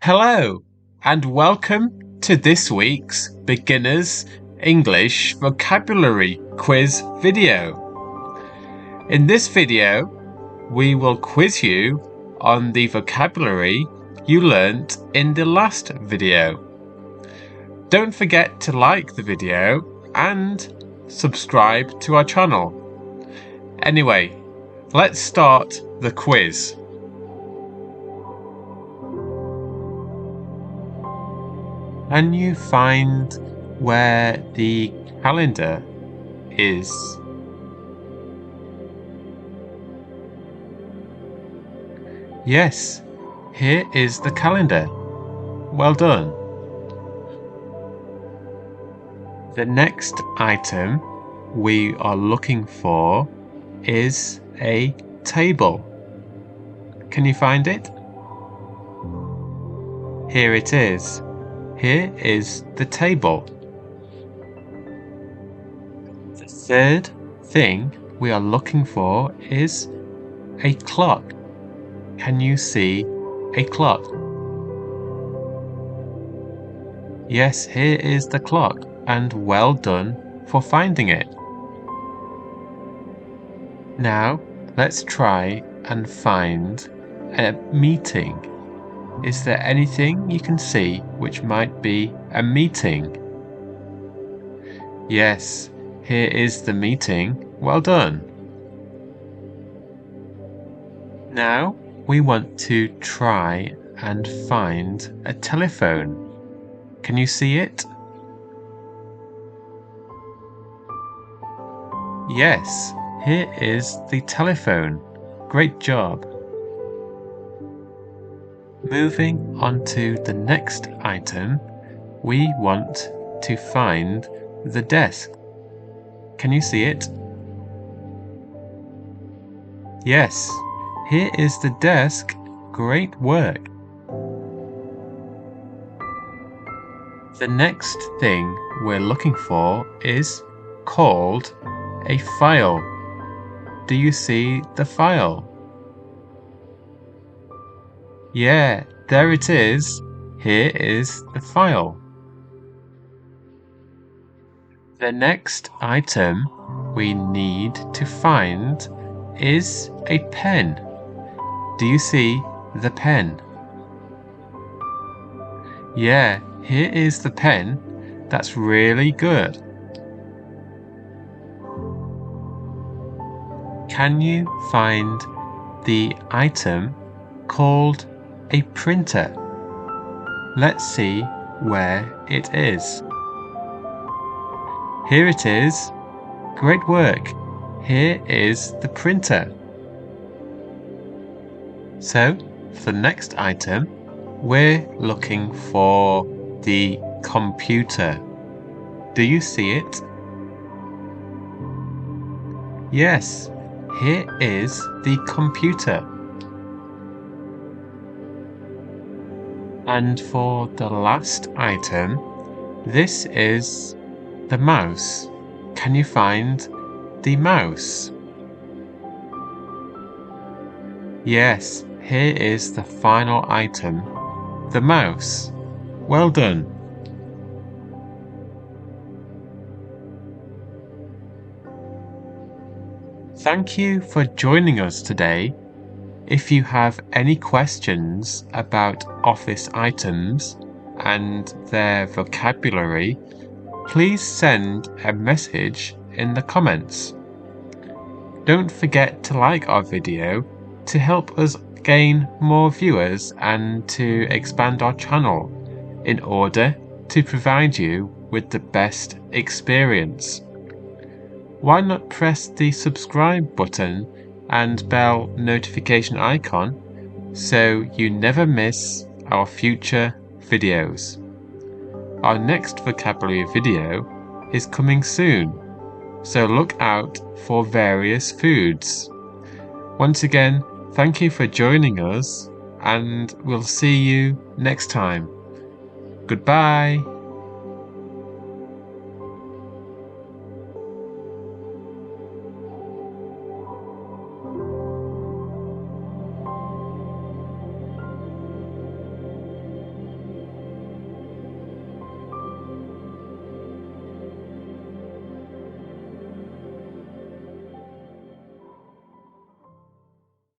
Hello, and welcome to this week's Beginners English Vocabulary Quiz video. In this video, we will quiz you on the vocabulary you learnt in the last video. Don't forget to like the video and subscribe to our channel. Anyway, let's start the quiz. Can you find where the calendar is? Yes, here is the calendar. Well done. The next item we are looking for is a table. Can you find it? Here it is. Here is the table. The third thing we are looking for is a clock. Can you see a clock? Yes, here is the clock, and well done for finding it. Now, let's try and find a meeting. Is there anything you can see which might be a meeting? Yes, here is the meeting. Well done. Now we want to try and find a telephone. Can you see it? Yes, here is the telephone. Great job. Moving on to the next item, we want to find the desk. Can you see it? Yes, here is the desk. Great work. The next thing we're looking for is called a file. Do you see the file? Yeah, there it is. Here is the file. The next item we need to find is a pen. Do you see the pen? Yeah, here is the pen. That's really good. Can you find the item called a printer? Let's see where it is. Here it is. Great work. Here is the printer. So, for the next item, we're looking for the computer. Do you see it? Yes, here is the computer. And for the last item, this is the mouse. Can you find the mouse? Yes, here is the final item, the mouse. Well done. Thank you for joining us today. If you have any questions about office items and their vocabulary, please send a message in the comments. Don't forget to like our video to help us gain more viewers and to expand our channel in order to provide you with the best experience. Why not press the subscribe button and bell notification icon so you never miss our future videos. Our next vocabulary video is coming soon, so look out for various foods. Once again, thank you for joining us, and we'll see you next time. Goodbye.